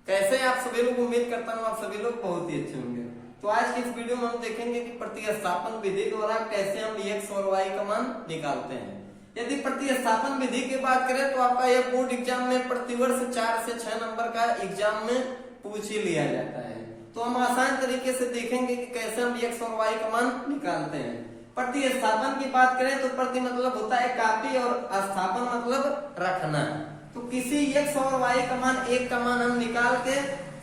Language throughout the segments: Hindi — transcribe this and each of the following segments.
कैसे आप सभी लोग, उम्मीद करता हूँ आप सभी लोग बहुत ही अच्छे होंगे। तो आज की इस वीडियो में हम देखेंगे कि प्रतिस्थापन विधि द्वारा कैसे हम x और y का मान निकालते हैं। यदि प्रतिस्थापन विधि की बात करें तो आपका यह बोर्ड एग्जाम में प्रतिवर्ष 4 से 6 नंबर का एग्जाम में पूछ ही लिया जाता है। तो हम आसान तरीके से देखेंगे कि कैसे हम x और y का मान निकालते हैं। प्रतिस्थापन की बात करें तो प्रति मतलब होता है कॉपी और स्थापन मतलब रखना। तो किसी x और y का मान एक का मान हम निकाल के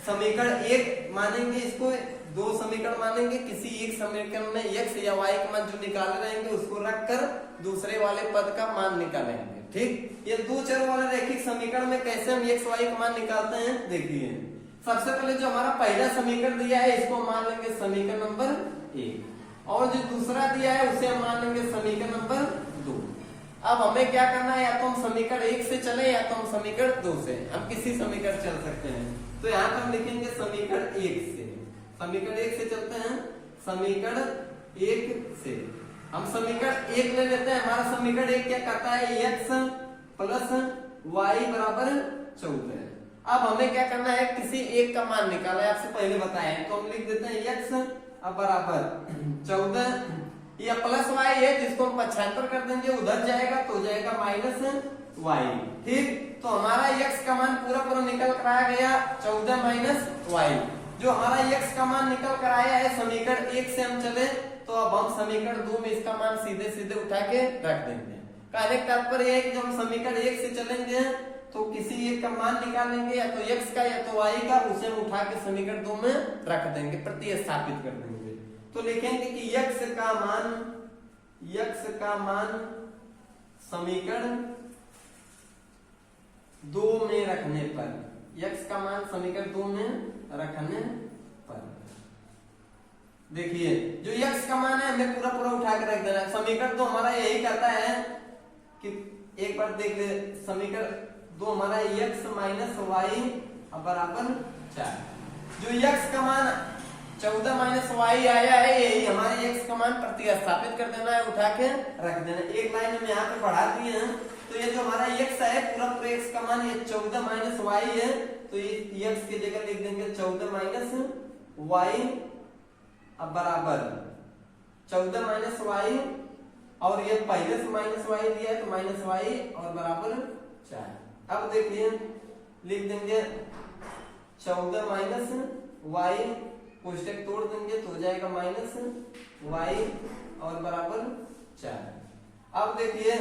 समीकरण एक मानेंगे, इसको दो समीकरण मानेंगे। किसी एक समीकरण में x या y का मान जो निकाले रहेंगे उसको रखकर दूसरे वाले पद का मान निकालेंगे। ठीक, ये दो चर वाले रैखिक समीकरण में कैसे हम x y का मान निकालते हैं देखिए। सबसे पहले जो हमारा पहला समीकरण दिया है इसको मान लेंगे समीकरण नंबर 1 और जो दूसरा दिया है उसे हम मान लेंगे समीकरण नंबर 2। अब हमें क्या करना है, या तो हम समीकरण 1 से चले या तो हम समीकरण 2 से, हम किसी समीकरण चल सकते हैं। तो यहाँ पर हम लिखेंगे समीकरण 1 से, समीकरण 1 से चलते हैं। समीकरण 1 से हम समीकरण 1 ले लेते हैं। हमारा समीकरण 1 क्या कहता है, x प्लस वाई बराबर 14। अब हमें क्या करना है, किसी एक का मान निकाला है, आपसे पहले बताया है। तो हम लिख देते हैं x अब बराबर 14, या प्लस वाई है जिसको हम पक्षांतर कर देंगे, उधर जाएगा तो हो जाएगा माइनस वाई। ठीक, तो हमारा x का मान पूरा पूरा निकल कर आ गया 14 माइनस वाई। जो हमारा x का मान निकल कर आया है समीकरण 1 से हम चले तो अब हम समीकरण 2 में इसका मान सीधे सीधे उठा के रख देंगे। कहने का तात्पर्य है कि जब हम समीकरण 1 से चलेंगे तो किसी एक का मान निकालेंगे, या तो x का या तो y का, उसे हम उठा के समीकरण 2 में रख देंगे, प्रतिस्थापित कर देंगे। तो लिखेंगे कि x का मान समीकरण 2 में रखने पर, x का मान समीकरण 2 में रखने पर देखिए जो x का मान है हमें पूरा पूरा उठा के रख देना है। समीकरण 2 हमारा यही कहता है कि एक बार देख ले, समीकरण 2 हमारा x माइनस वाई बराबर 4। जो x का मान 14 माइनस वाई आया है यही हमारे x का मान प्रतिस्थापित कर देना है, उठा के रख देना। एक लाइन में यहाँ पे बढ़ा दिए हैं। तो ये जो हमारा x है पूरा पूरा x का मान ये 14 माइनस वाई है, तो ये x की जगह लिख देंगे 14 माइनस वाई अब बराबर 14 माइनस वाई, और ये पहले से माइनस वाई दिया है तो माइनस वाई और बराबर 4। अब देखिए लिख देंगे 14 माइनस वाई, कोष्टक तोड़ देंगे तो हो जाएगा माइनस वाई और बराबर 4। अब देखिए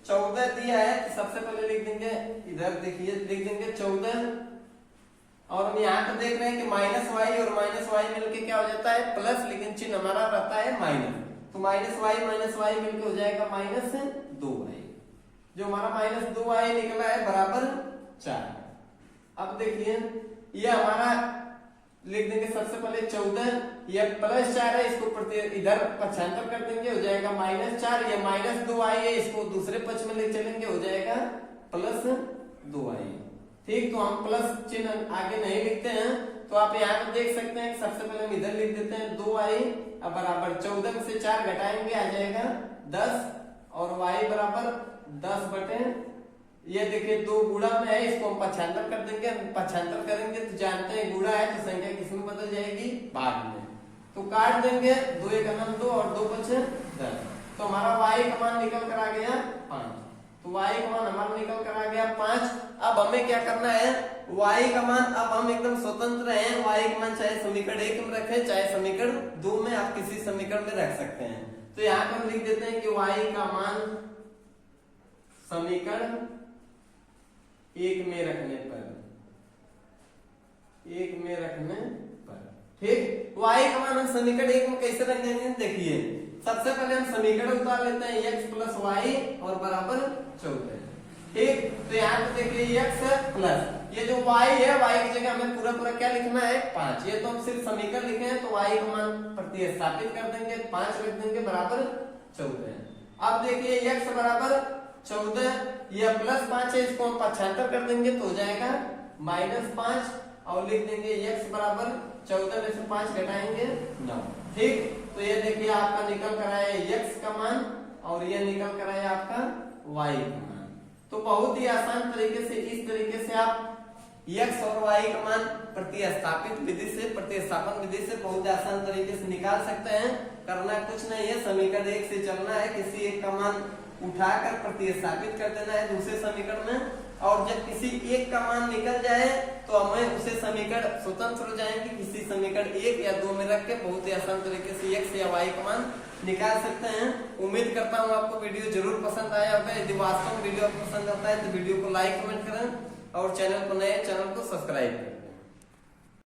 14 दिया है तो सबसे पहले लिख देंगे, इधर देखिए लिख देंगे 14, और हम यहाँ पे देख रहे हैं कि माइनस वाई और माइनस वाई मिलके क्या हो जाता है प्लस, लेकिन चिन्ह हमारा रहता है माइनस। तो माइनस वाई मिलके हो जाएगा माइनस 2y। जो हमारा माइनस 2y निकला है बराबर 4। अब देखिए ये हमारा लिख देंगे सबसे पहले 14, ये प्लस 4 है, इसको इधर पक्षांतर कर देंगे, हो जाएगा माइनस 4। ये माइनस 2y है, इसको दूसरे पक्ष में ले चलेंगे, हो जाएगा प्लस 2y। ठीक, तो हम प्लस चिन्ह आगे नहीं लिखते हैं। तो आप यहाँ पे देख सकते हैं सबसे पहले हम इधर लिख देते हैं 2y अब बराबर 14 में से 4 घटाएंगे आ जाएगा 10, और y बराबर 10 बटे, ये देखिए 2 गुणा में है, इसको हम पक्षांतर कर देंगे। पक्षांतर करेंगे तो जानते हैं गुणा है तो संख्या किसमें बदल जाएगी, भाग में। तो काट देंगे 2 एक अनम 2 और 2 बचे 10। तो हमारा y का मान निकल कर आ गया 5। तो y का मान हमारा निकल कर आ गया 5। अब हमें क्या करना है, y का मान, अब हम एकदम स्वतंत्र हैं, y का मान चाहे समीकरण 1 में रखें चाहे समीकरण 2 में, आप किसी समीकरण में रख सकते हैं। तो यहाँ पर हम लिख देते हैं कि y का मान समीकरण 1 में रखने पर, ठीक, y का मान हम समीकरण 1 में कैसे रख देंगे देखिए। सबसे पहले हम समीकरण उतार लेते हैं x प्लस वाई और बराबर 14। ठीक, तो यहाँ पे देखिए x प्लस ये जो y है, y की जगह हमें पूरा पूरा क्या लिखना है 5। ये तो हम सिर्फ समीकरण लिखे हैं, तो y का मान प्रतिस्थापित कर देंगे, 5 रख देंगे बराबर 14। अब देखिए x बराबर 14, ये प्लस 5 है, इसको हम पक्षांतर कर देंगे तो हो जाएगा माइनस 5, और लिख देंगे x बराबर 14 में से 5 घटाएंगे 9। ठीक, तो ये देखिए आपका निकल कर आया x का मान और ये निकल कर आया आपका y का मान। तो बहुत ही आसान तरीके से इस तरीके से आप x और y का मान प्रतिस्थापित विधि से, प्रतिस्थापन विधि से बहुत आसान तरीके से निकाल सकते हैं। करना कुछ नहीं है, समीकरण 1 से चलना है, किसी एक का मान उठाकर प्रतिस्थापित कर देना है दूसरे समीकरण में, और जब किसी एक का मान निकल जाए तो हमें उसे समीकरण स्वतंत्र हो जाएंगे, किसी समीकरण 1 या 2 में रख के बहुत ही आसान तरीके से x या y का मान निकाल सकते हैं। उम्मीद करता हूँ आपको वीडियो जरूर पसंद आया होगा। यदि वास्तव में वीडियो पसंद आता है तो वीडियो को लाइक कमेंट करें और चैनल को नए चैनल को सब्सक्राइब करें।